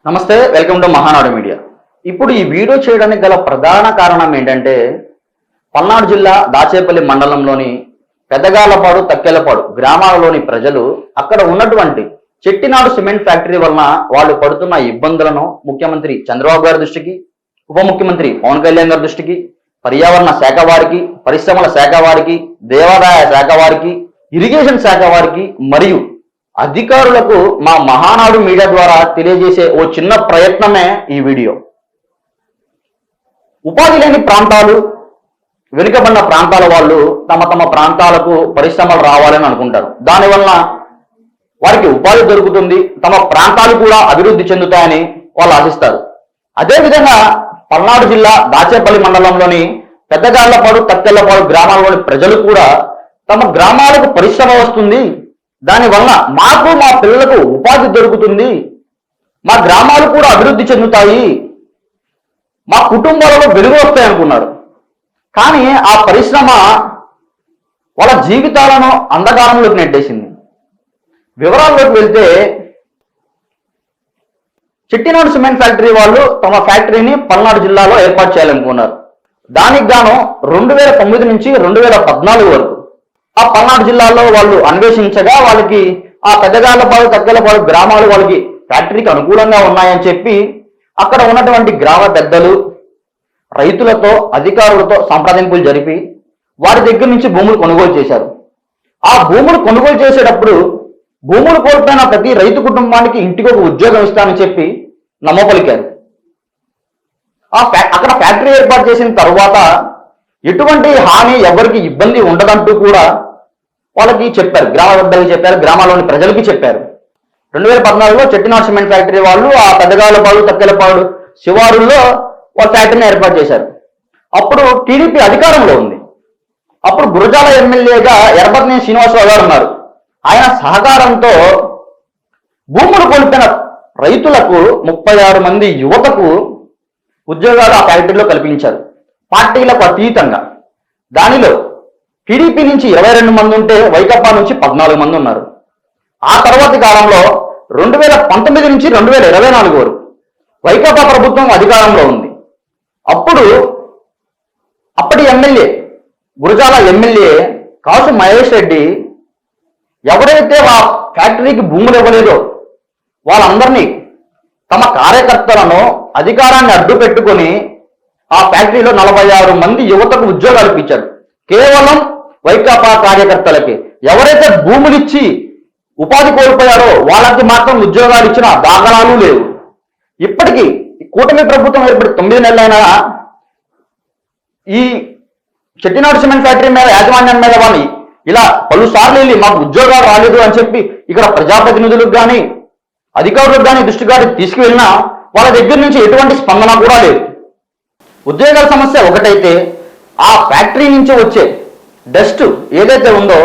నమస్తే, welcome to Mahanadu media. ఇప్పుడు ఈ వీడియో చేయడానికి గల ప్రధాన కారణం ఏంటంటే, పల్నాడు జిల్లా దాచేపల్లి మండలంలోని పెద్దగాలపాడు, తక్కెలపాడు గ్రామాలలోని ప్రజలు అక్కడ ఉన్నటువంటి చెట్టినాడు సిమెంట్ ఫ్యాక్టరీ వలన వాళ్ళు పడుతున్న ఇబ్బందులను ముఖ్యమంత్రి చంద్రబాబు గారి దృష్టికి, ఉప ముఖ్యమంత్రి పవన్ కళ్యాణ్ గారి దృష్టికి, పర్యావరణ శాఖ వారికి, పరిశ్రమల శాఖ వారికి, దేవాదాయ శాఖ వారికి, ఇరిగేషన్ శాఖ వారికి మరియు అధికారులకు మా మహానాడు మీడియా ద్వారా తెలియజేసే ఓ చిన్న ప్రయత్నమే ఈ వీడియో. ఉపాధి లేని ప్రాంతాలు, వెనుకబడిన ప్రాంతాల వాళ్ళు తమ తమ ప్రాంతాలకు పరిశ్రమలు రావాలని అనుకుంటారు. దానివల్ల వారికి ఉపాధి దొరుకుతుంది, తమ ప్రాంతాలు కూడా అభివృద్ధి చెందుతాయని వాళ్ళు ఆశిస్తారు. అదేవిధంగా పల్నాడు జిల్లా దాచేపల్లి మండలంలోని పెద్దగాళ్లపాడు, తక్కెళ్లపాడు గ్రామాల్లోని ప్రజలు కూడా తమ గ్రామాలకు పరిశ్రమ వస్తుంది, దానివల్ల మాకు మా పిల్లలకు ఉపాధి దొరుకుతుంది, మా గ్రామాలు కూడా అభివృద్ధి చెందుతాయి, మా కుటుంబాలలో వెలుగు వస్తాయి అనుకున్నారు. కానీ ఆ పరిశ్రమ వాళ్ళ జీవితాలను అంధకారంలోకి నెట్టేసింది. వివరాల్లోకి వెళ్తే, చెట్టినాడు సిమెంట్ ఫ్యాక్టరీ వాళ్ళు తమ ఫ్యాక్టరీని పల్నాడు జిల్లాలో ఏర్పాటు చేయాలనుకున్నారు. దానికి గాను 2009 నుంచి 2014 వరకు ఆ పల్నాడు జిల్లాలో వాళ్ళు అన్వేషించగా వాళ్ళకి ఆ పెద్దగాళ్లపాడు, తక్కెలపాడు గ్రామాలు వాళ్ళకి ఫ్యాక్టరీకి అనుకూలంగా ఉన్నాయని చెప్పి అక్కడ ఉన్నటువంటి గ్రామ పెద్దలు, రైతులతో, అధికారులతో సంప్రదింపులు జరిపి వారి దగ్గర నుంచి భూములు కొనుగోలు చేశారు. ఆ భూములు కొనుగోలు చేసేటప్పుడు భూములు కోల్పోయిన ప్రతి రైతు కుటుంబానికి ఇంటికి ఒక ఉద్యోగం ఇస్తానని చెప్పి నమ్మపలికారు. అక్కడ ఫ్యాక్టరీ ఏర్పాటు చేసిన తరువాత ఎటువంటి హాని, ఎవరికి ఇబ్బంది ఉండదంటూ కూడా వాళ్ళకి చెప్పారు, గ్రామ పెద్దలకు చెప్పారు, గ్రామాల్లోని ప్రజలకి చెప్పారు. 2014లో చెట్టినాడు సిమెంట్ ఫ్యాక్టరీ వాళ్ళు ఆ పెద్దగాళ్లపాడు, తక్కెలపాడు శివారుల్లో వాళ్ళ ఫ్యాక్టరీని ఏర్పాటు చేశారు. అప్పుడు టీడీపీ అధికారంలో ఉంది. అప్పుడు గురజాల ఎమ్మెల్యేగా ఎర్రబత్నేని శ్రీనివాసరావు గారు ఉన్నారు. ఆయన సహకారంతో భూములు కోల్పోయిన రైతులకు 36 మంది యువతకు ఉద్యోగాలు ఆ ఫ్యాక్టరీలో కల్పించారు, పార్టీలకు అతీతంగా. దానిలో టీడీపీ నుంచి 22 మంది ఉంటే వైకాపా నుంచి 14 మంది ఉన్నారు. ఆ తర్వాతి కాలంలో 2019 నుంచి 2024 వరకు వైకాపా ప్రభుత్వం అధికారంలో ఉంది. అప్పటి ఎమ్మెల్యే, గురజాల ఎమ్మెల్యే కాసు మహేష్ రెడ్డి ఎవరైతే ఆ ఫ్యాక్టరీకి భూములు ఇవ్వలేదో వాళ్ళందరినీ, తమ కార్యకర్తలను, అధికారాన్ని అడ్డు పెట్టుకొని ఆ ఫ్యాక్టరీలో 46 మంది యువతకు ఉద్యోగాలు ఇప్పించారు. కేవలం వైకాపా కార్యకర్తలకి. ఎవరైతే భూములిచ్చి ఉపాధి కోల్పోయారో వాళ్ళకి మాత్రం ఉద్యోగాలు ఇచ్చిన దాఖలాలు లేవు. ఇప్పటికీ కూటమి ప్రభుత్వం ఏర్పడి 9 నెలలైనా ఈ చెట్టినాడు సిమెంట్ ఫ్యాక్టరీ మీద, యాజమాన్యం మీద వాళ్ళు ఇలా పలుసార్లు వెళ్ళి మాకు ఉద్యోగాలు రాలేదు అని చెప్పి ఇక్కడ ప్రజాప్రతినిధులకు కానీ, అధికారులకు కానీ దృష్టి గారికి తీసుకువెళ్ళినా వాళ్ళ దగ్గర నుంచి ఎటువంటి స్పందన కూడా లేదు. ఉద్యోగాల సమస్య ఒకటైతే, ఆ ఫ్యాక్టరీ నుంచి వచ్చే డస్ట్ ఏదైతే ఉందో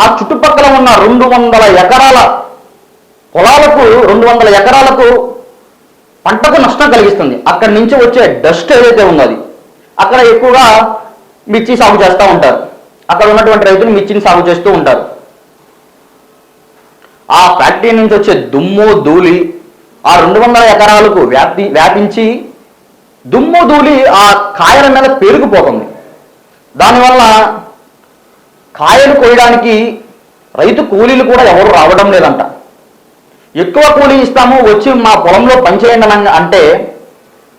ఆ చుట్టుపక్కల ఉన్న 200 ఎకరాల పొలాలకు, 200 ఎకరాలకు పంటకు నష్టం కలిగిస్తుంది. అక్కడి నుంచి వచ్చే డస్ట్ ఏదైతే ఉందో అది అక్కడ ఎక్కువగా మిర్చి సాగు చేస్తూ ఉంటారు. అక్కడ ఉన్నటువంటి రైతులు మిర్చిని సాగు చేస్తూ ఉంటారు. ఆ ఫ్యాక్టరీ నుంచి వచ్చే దుమ్ము, ధూళి ఆ 200 ఎకరాలకు వ్యాపించి దుమ్ము, ధూళి ఆ కాయల మీద పేరుకుపోతుంది. దానివల్ల కాయలు కోయడానికి రైతు కూలీలు కూడా ఎవరు రావడం లేదంట. ఎక్కువ కూలీ ఇస్తాము, వచ్చి మా పొలంలో పనిచేయండి అంటే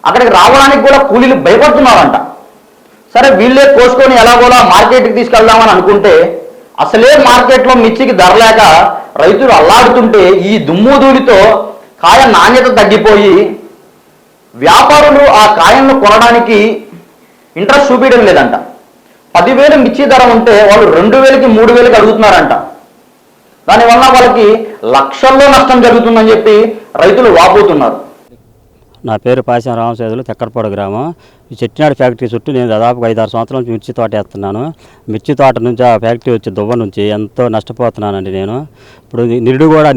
అక్కడికి రావడానికి కూడా కూలీలు భయపడుతున్నారంట. సరే, వీళ్ళే కోసుకొని ఎలాగోలా మార్కెట్కి తీసుకెళ్దామని అనుకుంటే అసలే మార్కెట్లో మిర్చికి ధర లేక రైతులు అల్లాడుతుంటే ఈ దుమ్ము ధూళితో కాయ నాణ్యత తగ్గిపోయి వ్యాపారులు ఆ కాయలను కొనడానికి ఇంట్రెస్ట్ చూపించడం లేదంట. 10,000 మిర్చి ధర ఉంటే వాళ్ళు 2,000కి 3,000కి అడుగుతున్నారంట. దానివల్ల వాళ్ళకి లక్షల్లో నష్టం జరుగుతుందని చెప్పి రైతులు వాపోతున్నారు. నా పేరు పాశం రామసేదులు, తెక్కరపాడు గ్రామం. ఈ చెట్టినాడు ఫ్యాక్టరీ చుట్టూ నేను దాదాపు 5-6 సంవత్సరాల నుంచి మిర్చి తోట వేస్తున్నాను. మిర్చి తోట నుంచి ఆ ఫ్యాక్టరీ వచ్చే దువ్వ నుంచి ఎంతో నష్టపోతున్నానండి నేను. ఇప్పుడు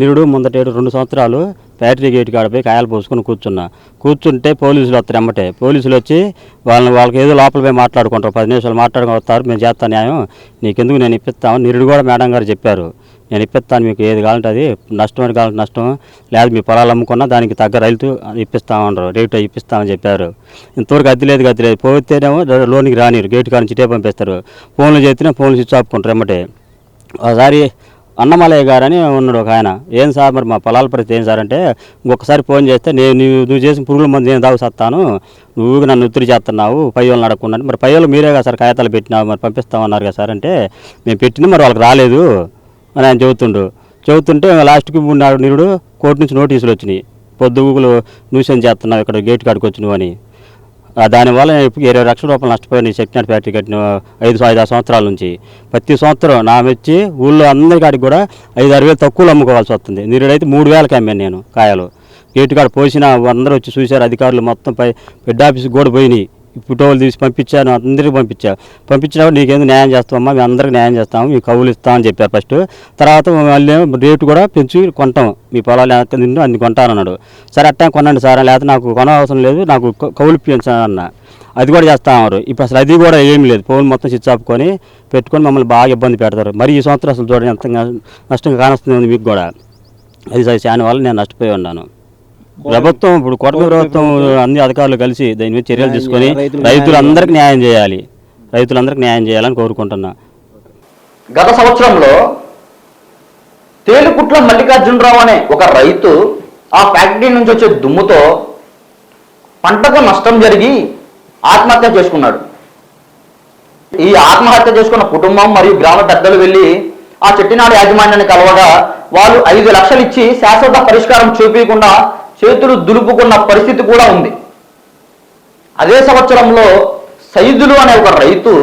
నిరుడు ముందటేడు 2 సంవత్సరాలు ఫ్యాక్టరీ గేట్ కాడిపోయి కాయలు పోసుకొని కూర్చుంటే పోలీసులు వస్తారు. ఎమ్మటే పోలీసులు వచ్చి వాళ్ళకి ఏదో లోపల పోయి మాట్లాడుకుంటారు, 10 నిమిషాలు మాట్లాడుకొని వస్తారు. మేము చేస్తాను న్యాయం, నీకెందుకు నేను ఇప్పిస్తాము. నిరుడు కూడా మేడం గారు చెప్పారు, నేను ఇప్పిస్తాను, మీకు ఏది కావాలంటే అది, నష్టం అని కావాలంటే నష్టం, లేదా మీ పొలాలు అమ్ముకున్నా దానికి తగ్గ రైతు ఇప్పిస్తామన్నారు, రేటు ఇప్పిస్తామని చెప్పారు. ఇంతవరకు అద్దె లేదు పోతేనేమో లోనికి రానిరు, గేటు కాడ నుంచి ఇటే పంపిస్తారు. ఫోన్లు చేస్తేనే ఫోన్లు స్విచ్ ఆపుకుంటారు ఎమ్మటే. ఒకసారి అన్నమలయ్య గారు అని ఉన్నాడు ఒక ఆయన, ఏం సార్ మరి మా పొలాల పరిస్థితి ఏం సార్ అంటే, ఇంకొకసారి ఫోన్ చేస్తే నువ్వు చేసిన పురుగుల మందు నేను దాగుసేస్తాను, నువ్వు నన్ను ఒత్తిడి చేస్తున్నావు, పై వాళ్ళని అడగకుండా, మరి పై వాళ్ళు మీరే కదా సార్ కాగితాలు పెట్టినా, మరి పంపిస్తామన్నారు కదా సార్ అంటే, మేము పెట్టినా మరి వాళ్ళకి రాలేదు అని ఆయన చెబుతుంటే లాస్ట్కి నిరుడు కోర్టు నుంచి నోటీసులు వచ్చినాయి, పొద్దుగులు న్యూసెన్స్ చేస్తున్నావు ఇక్కడ గేట్ కాడికి వచ్చి నువ్వు అని. దానివల్ల నేను ఇప్పుడు 20 లక్షల రూపాయలు నష్టపోయాను. ఈ సెక్నార్ ఫ్యాక్టరీ కట్టిన 5 సంవత్సరాల నుంచి ప్రతి సంవత్సరం నా మెచ్చి ఊళ్ళో అందరి కాడికి కూడా 5-6 వేలు తక్కువలో అమ్ముకోవాల్సి వస్తుంది. నిరుడైతే 3,000కి అమ్మాను నేను కాయలు. గేటు కాడ పోసిన అందరూ వచ్చి చూశారు, అధికారులు మొత్తం హెడ్ ఆఫీస్కి కూడా పోయినాయి. ఫోటోలు తీసి పంపించాను, అందరికీ పంపించినప్పుడు నీకేందుకు న్యాయం చేస్తామమ్మా, మేము అందరికీ న్యాయం చేస్తాము, మీకు కవులు ఇస్తామని చెప్పారు ఫస్ట్. తర్వాత మళ్ళీ రేటు కూడా పెంచి కొంటాం, మీ పొలాలు ఎంత తింటూ అన్ని కొంటానన్నాడు. సరే అట్టా కొనండి సార్, లేకపోతే నాకు కొన అవసరం లేదు, నాకు కవులు పెంచానన్న, అది కూడా చేస్తామన్నారు. ఇప్పుడు అసలు అది కూడా ఏం లేదు, ఫోన్ మొత్తం స్విచ్ ఆపుకొని పెట్టుకొని మమ్మల్ని బాగా ఇబ్బంది పెడతారు. మరి ఈ సంవత్సరం అసలు చూడండి ఎంత నష్టం కానొస్తుంది మీకు కూడా. అది దాని వల్ల నేను నష్టపోయి ఉన్నాను. ప్రభుత్వం ఇప్పుడు కొత్త ప్రభుత్వం అన్ని అధికారులు కలిసి దీని మీద చర్యలు తీసుకొని రైతులందరికీ న్యాయం చేయాలని కోరుకుంటున్నా. గత సంవత్సరంలో తేలుకుట్ల మల్లికార్జునరావు అనే ఒక రైతు ఆ ఫ్యాక్టరీ నుంచి వచ్చే దుమ్ముతో పంటకు నష్టం జరిగి ఆత్మహత్య చేసుకున్నాడు. ఈ ఆత్మహత్య చేసుకున్న కుటుంబం మరియు గ్రామ పెద్దలు వెళ్ళి ఆ చెట్టినాడు యాజమాన్యాన్ని కలవగా వాళ్ళు 5 లక్షలు ఇచ్చి శాశ్వత పరిష్కారం చూపించకుండా చేతులు దులుపుకున్న పరిస్థితి కూడా ఉంది. అదే సంవత్సరంలో సైదులు అనే ఒక రైతు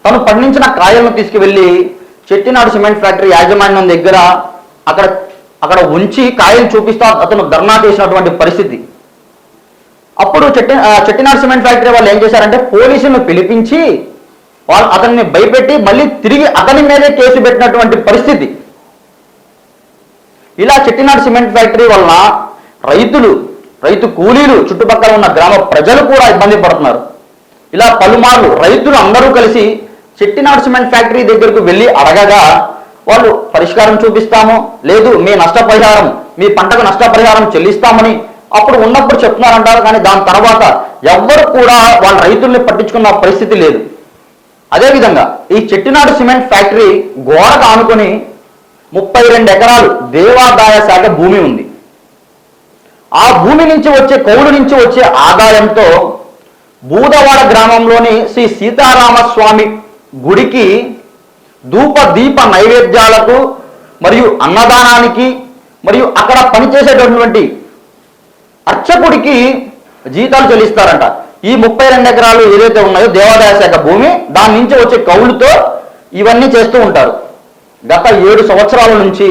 తను పండించిన కాయలను తీసుకువెళ్ళి చెట్టినాడు సిమెంట్ ఫ్యాక్టరీ యాజమాన్యం దగ్గర అక్కడ ఉంచి కాయలు చూపిస్తా అతను ధర్నా చేసినటువంటి పరిస్థితి. అప్పుడు చెట్టినాడు సిమెంట్ ఫ్యాక్టరీ వాళ్ళు ఏం చేశారంటే పోలీసులను పిలిపించి వాళ్ళు అతన్ని భయపెట్టి మళ్ళీ తిరిగి అతని మీదే కేసు పెట్టినటువంటి పరిస్థితి. ఇలా చెట్టినాడు సిమెంట్ ఫ్యాక్టరీ వలన రైతు కూలీలు, చుట్టుపక్కల ఉన్న గ్రామ ప్రజలు కూడా ఇబ్బంది పడుతున్నారు. ఇలా పలుమార్లు రైతులు అందరూ కలిసి చెట్టినాడు సిమెంట్ ఫ్యాక్టరీ దగ్గరకు వెళ్ళి అడగగా వాళ్ళు పరిష్కారం చూపిస్తాము, లేదు మీ పంటకు నష్టపరిహారం చెల్లిస్తామని అప్పుడు ఉన్నప్పుడు చెప్తున్నారంటారు. కానీ దాని తర్వాత ఎవ్వరు కూడా వాళ్ళ రైతుల్ని పట్టించుకున్న పరిస్థితి లేదు. అదేవిధంగా ఈ చెట్టినాడు సిమెంట్ ఫ్యాక్టరీ గోడకు ఆనుకొని 32 ఎకరాలు దేవాదాయ శాఖ భూమి ఉంది. ఆ భూమి నుంచి వచ్చే కౌలు నుంచి వచ్చే ఆదాయంతో బూదవాడ గ్రామంలోని శ్రీ సీతారామస్వామి గుడికి ధూప దీప నైవేద్యాలకు మరియు అన్నదానానికి మరియు అక్కడ పనిచేసేటటువంటి అర్చకుడికి జీతాలు చెల్లిస్తారంట. ఈ 32 ఎకరాలు ఏదైతే ఉన్నాయో దేవాదాయ శాఖ భూమి, దాని నుంచి వచ్చే కౌలుతో ఇవన్నీ చేస్తూ ఉంటారు. గత 7 సంవత్సరాల నుంచి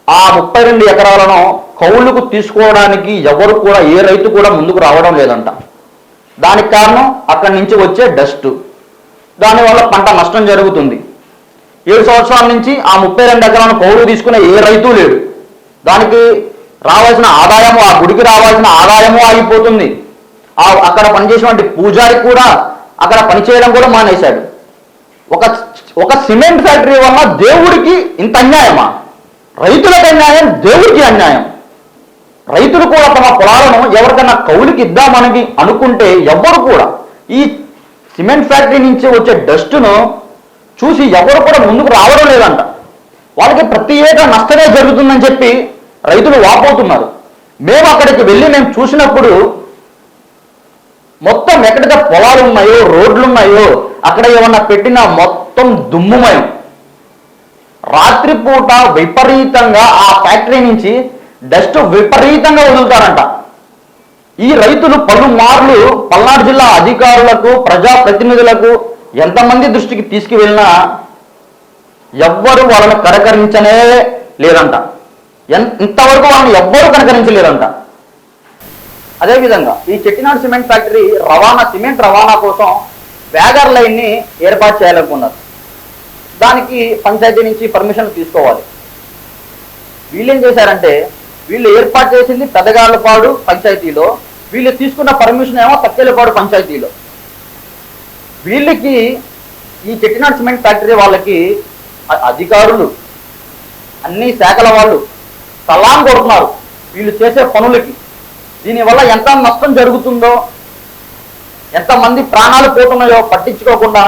ఆ 32 ఎకరాలను కౌలుకు తీసుకోవడానికి ఎవరు కూడా ఏ రైతు కూడా ముందుకు రావడం లేదంట. దానికి కారణం అక్కడి నుంచి వచ్చే డస్ట్, దానివల్ల పంట నష్టం జరుగుతుంది. 7 సంవత్సరాల నుంచి ఆ 32 ఎకరాలను కౌలు తీసుకునే ఏ రైతు లేడు. దానికి రావాల్సిన ఆదాయము, ఆ గుడికి రావాల్సిన ఆదాయము ఆగిపోతుంది. అక్కడ పనిచేసినటువంటి పూజారి కూడా అక్కడ పనిచేయడం కూడా మానేశాడు. ఒక సిమెంట్ ఫ్యాక్టరీ వల్ల దేవుడికి ఇంత అన్యాయమా? రైతులకు అన్యాయం, దేవుడికి అన్యాయం. రైతులు కూడా తమ పొలాలను ఎవరికైనా కౌలుకి ఇద్దామని అనుకుంటే ఎవ్వరు కూడా ఈ సిమెంట్ ఫ్యాక్టరీ నుంచి వచ్చే డస్ట్ను చూసి ఎవరు కూడా ముందుకు రావడం లేదంట. వాళ్ళకి ప్రతి ఏటా నష్టమే జరుగుతుందని చెప్పి రైతులు వాపోతున్నారు. మేము అక్కడికి వెళ్ళి మేము చూసినప్పుడు మొత్తం ఎక్కడికి పొలాలు ఉన్నాయో, రోడ్లు ఉన్నాయో అక్కడ ఏమన్నా పెట్టినా మొత్తం దుమ్ముమయం. రాత్రిపూట విపరీతంగా ఆ ఫ్యాక్టరీ నుంచి డస్ట్ విపరీతంగా వదులుతారంట. ఈ రైతులు పలుమార్లు పల్నాడు జిల్లా అధికారులకు, ప్రజాప్రతినిధులకు ఎంతమంది దృష్టికి తీసుకువెళ్ళినా ఎవ్వరు వాళ్ళను కనకరించనే లేదంట. ఇంతవరకు వాళ్ళని ఎవ్వరూ కనకరించలేదంట. అదేవిధంగా ఈ చెట్టినాడు సిమెంట్ ఫ్యాక్టరీ సిమెంట్ రవాణా కోసం వ్యాగర్ లైన్ని ఏర్పాటు చేయాలనుకున్నారు. దానికి పంచాయతీ నుంచి పర్మిషన్ తీసుకోవాలి. వీళ్ళు ఏం చేశారంటే, వీళ్ళు ఏర్పాటు చేసింది పెదగాళ్ళపాడు పంచాయతీలో, వీళ్ళు తీసుకున్న పర్మిషన్ ఏమో తక్కేలపాడు పంచాయతీలో. వీళ్ళకి ఈ చెట్టినాడు సిమెంట్ ఫ్యాక్టరీ వాళ్ళకి అధికారులు అన్ని శాఖల వాళ్ళు సలాం కొడుతున్నారు వీళ్ళు చేసే పనులకి. దీనివల్ల ఎంత నష్టం జరుగుతుందో, ఎంతమంది ప్రాణాలు పోతున్నాయో పట్టించుకోకుండా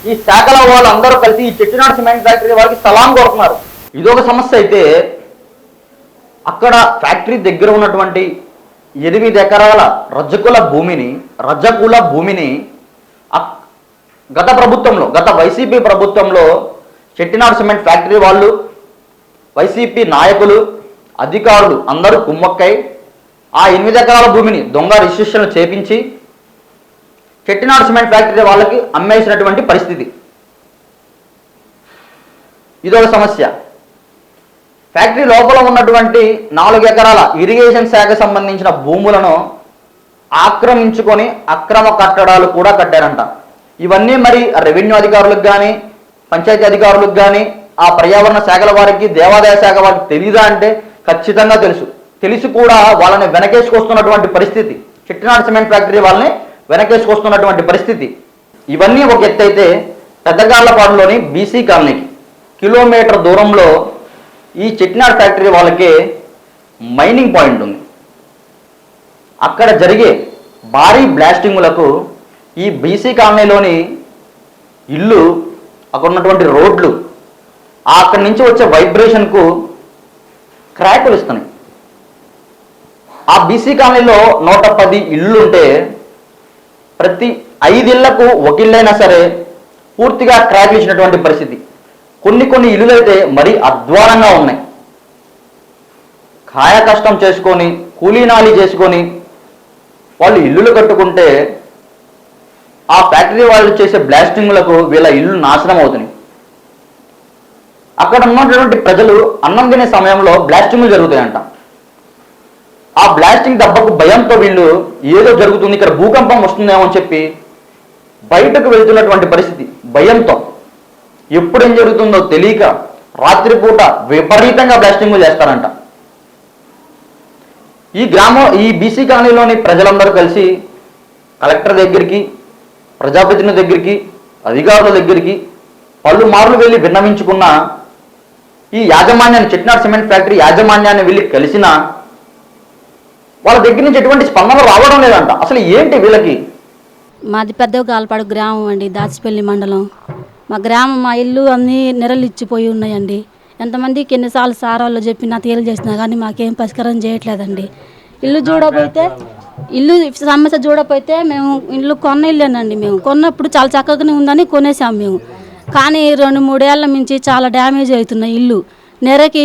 ఈ శాఖల వాళ్ళు అందరూ కలిసి ఈ చెట్టినాడు సిమెంట్ ఫ్యాక్టరీ వాళ్ళకి సలాం కొడుతున్నారు. ఇదొక సమస్య అయితే, అక్కడ ఫ్యాక్టరీ దగ్గర ఉన్నటువంటి 8 ఎకరాల రజకుల భూమిని గత వైసీపీ ప్రభుత్వంలో చెట్టినాడు సిమెంట్ ఫ్యాక్టరీ వాళ్ళు, వైసీపీ నాయకులు, అధికారులు అందరూ కుమ్మక్కై ఆ 8 ఎకరాల భూమిని దొంగ రిజిస్ట్రేషన్లు చేపించి చెట్టినాడు సిమెంట్ ఫ్యాక్టరీ వాళ్ళకి అమ్మేసినటువంటి పరిస్థితి. ఇదొక సమస్య. ఫ్యాక్టరీ లోపల ఉన్నటువంటి 4 ఎకరాల ఇరిగేషన్ శాఖ సంబంధించిన భూములను ఆక్రమించుకొని అక్రమ కట్టడాలు కూడా కట్టారంట. ఇవన్నీ మరి రెవెన్యూ అధికారులకు కానీ, పంచాయతీ అధికారులకు కానీ, ఆ పర్యావరణ శాఖల వారికి, దేవాదాయ శాఖ వారికి తెలీదా అంటే ఖచ్చితంగా తెలిసి కూడా వాళ్ళని వెనకేసుకొస్తున్నటువంటి పరిస్థితి. చెట్టినాడు సిమెంట్ ఫ్యాక్టరీ వాళ్ళని వెనకేసుకొస్తున్నటువంటి పరిస్థితి. ఇవన్నీ ఒక ఎత్తు అయితే, పెద్దగాళ్లపాడులోని బీసీ కాలనీకి కిలోమీటర్ దూరంలో ఈ చెట్టినాడు ఫ్యాక్టరీ వాళ్ళకి మైనింగ్ పాయింట్ ఉంది. అక్కడ జరిగే భారీ బ్లాస్టింగులకు ఈ బీసీ కాలనీలోని ఇల్లు, అక్కడ ఉన్నటువంటి రోడ్లు, అక్కడి నుంచి వచ్చే వైబ్రేషన్కు క్రాకులు ఇస్తున్నాయి. ఆ బీసీ కాలనీలో 110 ఇళ్ళు ఉంటే ప్రతి 5 ఇళ్లకు ఒక ఇల్లైనా సరే పూర్తిగా క్రాకులు ఇచ్చినటువంటి పరిస్థితి. కొన్ని ఇల్లులు అయితే మరీ అధ్వానంగా ఉన్నాయి. కాయ కష్టం చేసుకొని, కూలీనాలి చేసుకొని వాళ్ళు ఇల్లులు కట్టుకుంటే ఆ ఫ్యాక్టరీ వాళ్ళు చేసే బ్లాస్టింగ్లకు వీళ్ళ ఇల్లు నాశనం అవుతున్నాయి. అక్కడ ఉన్నటువంటి ప్రజలు అన్నం తినే సమయంలో బ్లాస్టింగ్లు జరుగుతాయంట. ఆ బ్లాస్టింగ్ దెబ్బకు భయంతో వీళ్ళు ఏదో జరుగుతుంది, ఇక్కడ భూకంపం వస్తుందేమో అని చెప్పి బయటకు వెళ్తున్నటువంటి పరిస్థితి. భయంతో ఎప్పుడేం జరుగుతుందో తెలియక రాత్రిపూట విపరీతంగా బ్లాస్టింగ్లు చేస్తారంట. ఈ బీసీ కాలనీలోని ప్రజలందరూ కలిసి కలెక్టర్ దగ్గరికి, ప్రజాప్రతినిధుల దగ్గరికి, అధికారుల దగ్గరికి పలుమార్లు వెళ్ళి విన్నవించుకున్న ఈ యాజమాన్యాన్ని, చెట్టినాడు సిమెంట్ ఫ్యాక్టరీ యాజమాన్యాన్ని వెళ్ళి కలిసిన వాళ్ళ దగ్గర నుంచి ఎటువంటి స్పందన రావడం లేదంట. అసలు ఏంటి వీళ్ళకి? మాది పెద్దగాలపాడు గ్రామం అండి, దాచిపల్లి మండలం. మా ఇల్లు అన్నీ నెరలిచ్చిపోయి ఉన్నాయండి. ఎంతమందికి ఎన్నిసార్లు సారాల్లో చెప్పినా తెలియజేసినా కానీ మాకేం పరిష్కారం చేయట్లేదండి. ఇల్లు సమస్య చూడకపోతే మేము ఇల్లు కొన్న ఇల్లేనండి. మేము కొన్నప్పుడు చాలా చక్కగానే ఉందని కొనేసాం మేము. కానీ 2-3 ఏళ్ళ నుంచి చాలా డ్యామేజ్ అవుతున్నాయి ఇల్లు. నెరకి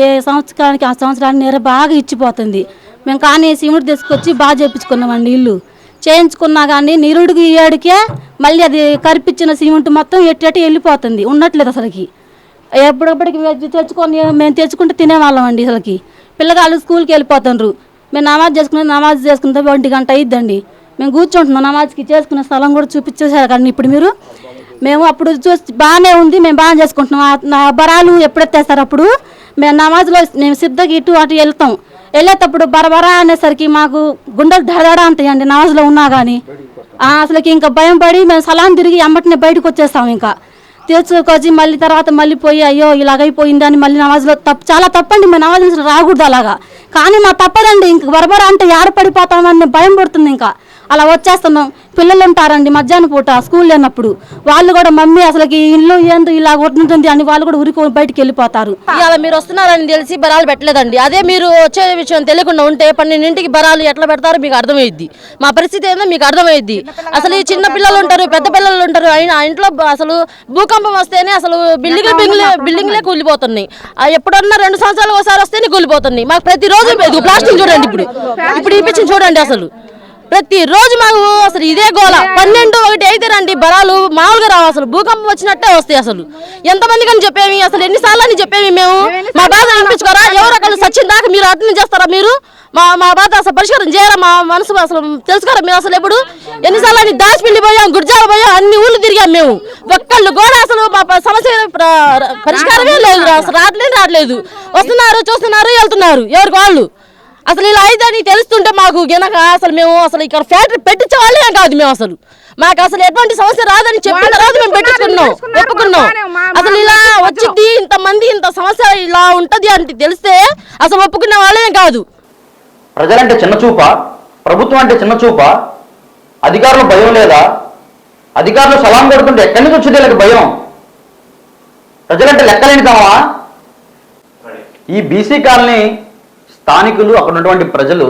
ఏ సంవత్సరానికి ఆ సంవత్సరానికి నెర బాగా ఇచ్చిపోతుంది. మేము కానీ సిమెంట్ తీసుకొచ్చి బాగా చేయించుకున్నామండి. ఇల్లు చేయించుకున్నా కానీ నిరుడికి ఏడికే మళ్ళీ అది కరిపించిన సిమెంట్ మొత్తం ఎట్టి వెళ్ళిపోతుంది, ఉండట్లేదు అసలుకి. ఎప్పుడప్పటికి మేము తెచ్చుకుంటే తినేవాళ్ళం అండి. అసలుకి పిల్లగాళ్ళు స్కూల్కి వెళ్ళిపోతుండ్రు. మేము నమాజ్ చేసుకుంటే 1 గంట అయిద్దండి. మేము కూర్చుంటున్నాం, నమాజ్కి చేసుకునే స్థలం కూడా చూపించేసారు కానీ ఇప్పుడు మీరు. మేము అప్పుడు చూసి బాగానే ఉంది, మేము బాగా చేసుకుంటున్నాం. నా బరాలు ఎప్పుడెత్తేస్తారు అప్పుడు మేము నమాజ్లో మేము సిద్ధకి ఇటు అటు వెళ్ళేటప్పుడు బరబరా అనేసరికి మాకు గుండెలు దడదడ అంటాయండి నమాజ్లో ఉన్నా కానీ. అసలుకి ఇంకా భయం పడి మేము సలాం తిరిగి ఎమ్మటినే బయటకు వచ్చేస్తాం. ఇంకా తెచ్చుకొచ్చి మళ్ళీ తర్వాత మళ్ళీ పోయి అయ్యో ఇలాగైపోయింది అని మళ్ళీ నమాజ్లో చాలా తప్పండి. మేము నమాజ్ రాకూడదు అలాగా. కానీ మా తప్పదండి, ఇంక బరబరా అంటే ఏడపడిపోతామని భయం పడుతుంది. ఇంకా అలా వచ్చేస్తున్నాం. పిల్లలు ఉంటారండి మధ్యాహ్నం పూట స్కూల్ లేనప్పుడు, వాళ్ళు కూడా మమ్మీ అసలుకి ఇల్లు ఏందో ఇలా ఉంటుంది అని వాళ్ళు కూడా ఉరికి బయటికి వెళ్ళిపోతారు. ఇలా మీరు వస్తున్నారని తెలిసి బరాలు పెట్టలేదండి. అదే మీరు వచ్చే విషయం తెలియకుండా ఉంటే 12ంటికి బరాలు ఎట్లా పెడతారో మీకు అర్థమైద్ది. మా పరిస్థితి ఏందో మీకు అర్థమైద్ది. అసలు ఈ చిన్న పిల్లలు ఉంటారు, పెద్ద పిల్లలు ఉంటారు. ఆ ఇంట్లో అసలు భూకంపం వస్తేనే అసలు బిల్డింగ్లే కూలిపోతున్నాయి. ఎప్పుడన్నా 2 సంవత్సరాలు ఒకసారి వస్తేనే కూలిపోతున్నాయి. మాకు ప్రతిరోజు ప్లాస్టిక్ చూడండి, ఇప్పుడు ఇప్పించి చూడండి. అసలు ప్రతిరోజు మాకు అసలు ఇదే గోల. 12-1 అయితే రండి బరాలు మామూలుగా రావు. అసలు భూకంపం వచ్చినట్టే వస్తాయి. అసలు ఎంతమందికి అని చెప్పేవి, అసలు ఎన్నిసార్లు అని చెప్పేవి మేము. మా బాధ వినిపించుకోరా? ఎవరు అక్కడ సచ్చిన దాకా మీరు అటెండ్ చేస్తారా? మీరు మా బాధ అసలు పరిష్కారం చేయరా? మా మనసు అసలు తెలుసుకోరా మీరు? అసలు ఎప్పుడు ఎన్నిసార్లు అని దాచిపిల్లి పోయాం, గుర్జాలు పోయాం, అన్ని ఊళ్ళు తిరిగాం మేము. ఒక్కళ్ళు కూడా అసలు మా సమస్య పరిష్కారమే లేదు. అసలు రావట్లేదు. వస్తున్నారు, చూస్తున్నారు, వెళ్తున్నారు ఎవరికి వాళ్ళు. అసలు ఇలా అయితే తెలుస్తుంటే మాకు గనక అసలు మేము అసలు ఇక్కడ ఫ్యాక్టరీ పెట్టించే వాళ్ళే కాదు మేము. అసలు మాకు అసలు ఎటువంటి సమస్య రాదని చెప్పిన తర్వాత మేము పెట్టించుకున్నాం, ఒప్పుకున్నాం. అసలు ఇలా వచ్చింది ఇంతమంది ఇంత సమస్య ఇలా ఉంటది అంటే తెలిస్తే అసలు ఒప్పుకునే వాళ్ళే కాదు. ప్రజలంటే చిన్న చూప, ప్రభుత్వం అంటే చిన్న చూప, అధికారులు భయం లేదా? అధికారులు సలాం కొడుతుంటే ఎక్కడి నుంచి వచ్చింది వీళ్ళకి భయం? ప్రజలంటే లెక్కలేని తమవా? ఈ బీసీ కాలనీ స్థానికులు, అక్కడ ఉన్నటువంటి ప్రజలు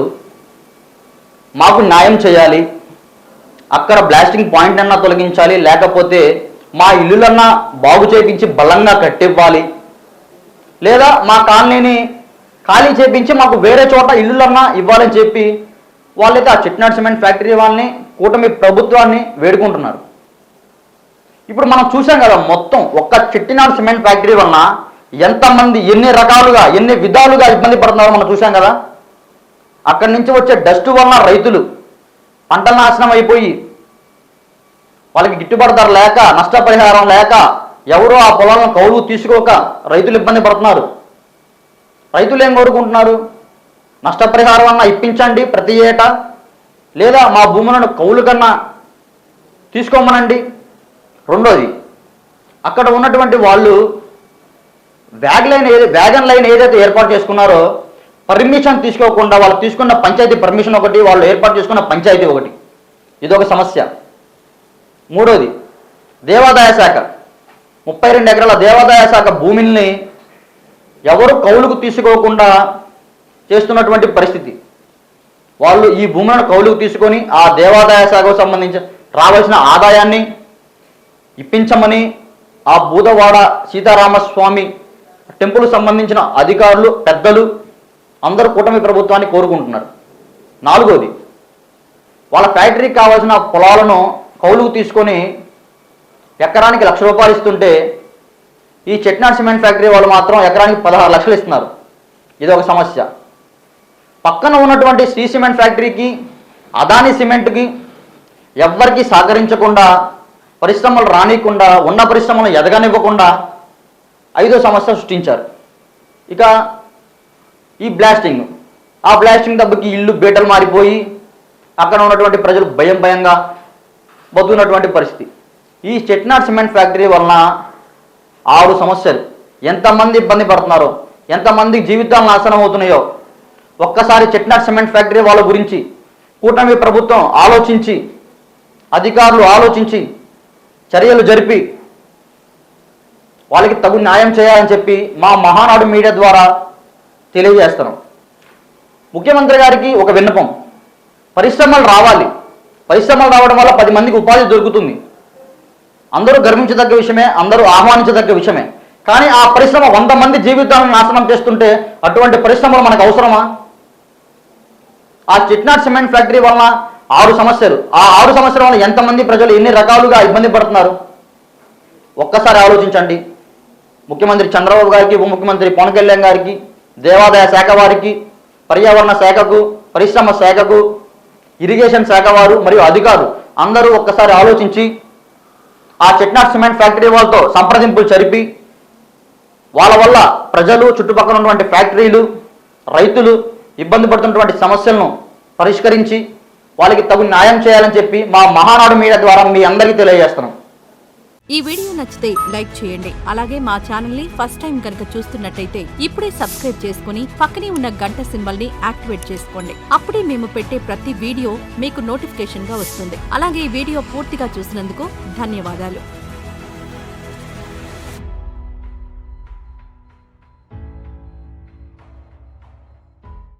మాకు న్యాయం చేయాలి, అక్కడ బ్లాస్టింగ్ పాయింట్ అన్నా తొలగించాలి, లేకపోతే మా ఇల్లులన్నా బాగు చేయించి బలంగా కట్టివ్వాలి, లేదా మా కాలనీని ఖాళీ చేయించి మాకు వేరే చోట ఇల్లులన్నా ఇవ్వాలని చెప్పి వాళ్ళైతే ఆ చెట్నాడ్ సిమెంట్ ఫ్యాక్టరీ వాళ్ళని, కూటమి ప్రభుత్వాన్ని వేడుకుంటున్నారు. ఇప్పుడు మనం చూసాం కదా, మొత్తం ఒక్క చెట్టినాడ్ సిమెంట్ ఫ్యాక్టరీ వలన ఎంతమంది ఎన్ని రకాలుగా ఎన్ని విధాలుగా ఇబ్బంది పడుతున్నారో మనం చూసాం కదా. అక్కడి నుంచి వచ్చే డస్ట్ వలన రైతులు పంటల నాశనం అయిపోయి వాళ్ళకి గిట్టుబాటు ధర లేక, నష్టపరిహారం లేక, ఎవరో ఆ పొలాలను కౌలు తీసుకోక రైతులు ఇబ్బంది పడుతున్నారు. రైతులు ఏం కోరుకుంటున్నారు? నష్టపరిహారం అన్నా ఇప్పించండి ప్రతి ఏటా, లేదా మా భూములను కౌలు కన్నా తీసుకోమనండి. రెండోది, అక్కడ ఉన్నటువంటి వాళ్ళు వ్యాగన్ లైన్ ఏదైతే ఏర్పాటు చేసుకున్నారో పర్మిషన్ తీసుకోకుండా వాళ్ళు తీసుకున్న పంచాయతీ పర్మిషన్ ఒకటి, వాళ్ళు ఏర్పాటు చేసుకున్న పంచాయతీ ఒకటి, ఇదొక సమస్య. మూడోది, దేవాదాయ శాఖ 32 ఎకరాల దేవాదాయ శాఖ భూమిని ఎవరు కౌలుకు తీసుకోకుండా చేస్తున్నటువంటి పరిస్థితి. వాళ్ళు ఈ భూములను కౌలుకు తీసుకొని ఆ దేవాదాయ శాఖకు సంబంధించి రావాల్సిన ఆదాయాన్ని ఇప్పించమని ఆ బూదవాడ సీతారామస్వామి టెంపుల్ సంబంధించిన అధికారులు, పెద్దలు అందరూ కూటమి ప్రభుత్వాన్ని కోరుకుంటున్నారు. నాలుగోది, వాళ్ళ ఫ్యాక్టరీకి కావాల్సిన పొలాలను కౌలుకు తీసుకొని ఎకరానికి 1,00,000 రూపాయలు ఇస్తుంటే ఈ చెట్నాడ్ సిమెంట్ ఫ్యాక్టరీ వాళ్ళు మాత్రం ఎకరానికి 16 లక్షలు ఇస్తున్నారు. ఇదొక సమస్య. పక్కన ఉన్నటువంటి శ్రీ సిమెంట్ ఫ్యాక్టరీకి, అదానీ సిమెంట్కి ఎవ్వరికి సహకరించకుండా, పరిశ్రమలు రానియకుండా, ఉన్న పరిశ్రమలు ఎదగనివ్వకుండా 5వ సమస్య సృష్టించారు. ఇక ఈ బ్లాస్టింగ్, ఆ బ్లాస్టింగ్ దెబ్బకి ఇల్లు బీటలు మారిపోయి అక్కడ ఉన్నటువంటి ప్రజలు భయంగా బతుకున్నటువంటి పరిస్థితి. ఈ చెట్నాడ్ సిమెంట్ ఫ్యాక్టరీ వలన 6 సమస్యలు. ఎంతమంది ఇబ్బంది పడుతున్నారో, ఎంతమంది జీవితాలు నాశనం అవుతున్నాయో ఒక్కసారి చెట్నాడ్ సిమెంట్ ఫ్యాక్టరీ వాళ్ళ గురించి కూటమి ప్రభుత్వం ఆలోచించి, అధికారులు ఆలోచించి చర్యలు జరిపి వాళ్ళకి తగు న్యాయం చేయాలని చెప్పి మా మహానాడు మీడియా ద్వారా తెలియజేస్తున్నాం. ముఖ్యమంత్రి గారికి ఒక విన్నపం, పరిశ్రమలు రావాలి. పరిశ్రమలు రావడం వల్ల 10 మందికి ఉపాధి దొరుకుతుంది. అందరూ గర్వించదగ్గ విషయమే, అందరూ ఆహ్వానించదగ్గ విషయమే. కానీ ఆ పరిశ్రమ 100 మంది జీవితాలను నాశనం చేస్తుంటే అటువంటి పరిశ్రమలు మనకు అవసరమా? ఆ చెట్నాడ్ సిమెంట్ ఫ్యాక్టరీ వలన 6 సమస్యలు. ఆ 6 సమస్యల వల్ల ఎంతమంది ప్రజలు ఎన్ని రకాలుగా ఇబ్బంది పడుతున్నారు ఒక్కసారి ఆలోచించండి. ముఖ్యమంత్రి చంద్రబాబు గారికి, ఉప ముఖ్యమంత్రి పవన్ కళ్యాణ్ గారికి, దేవాదాయ శాఖ వారికి, పర్యావరణ శాఖకు, పరిశ్రమ శాఖకు, ఇరిగేషన్ శాఖ వారు మరియు అధికారులు అందరూ ఒక్కసారి ఆలోచించి ఆ చెట్నాడ్ సిమెంట్ ఫ్యాక్టరీ వాళ్ళతో సంప్రదింపులు జరిపి వాళ్ళ వల్ల ప్రజలు, చుట్టుపక్కల ఉన్నటువంటి ఫ్యాక్టరీలు, రైతులు ఇబ్బంది పడుతున్నటువంటి సమస్యలను పరిష్కరించి వాళ్ళకి తగు న్యాయం చేయాలని చెప్పి మా మహానాడు మీడియా ద్వారా మీ అందరికీ తెలియజేస్తున్నాం. ఈ వీడియో నచ్చితే లైక్ చేయండి. అలాగే మా ఛానల్ ని ఫస్ట్ టైం కనుక చూస్తున్నట్టయితే ఇప్పుడే సబ్స్క్రైబ్ చేసుకుని పక్కనే ఉన్న గంట సింబల్ ని యాక్టివేట్ చేసుకోండి. అప్పుడే మేము పెట్టే ప్రతి వీడియో మీకు నోటిఫికేషన్ గా వస్తుంది. అలాగే ఈ వీడియో పూర్తిగా చూసినందుకు ధన్యవాదాలు.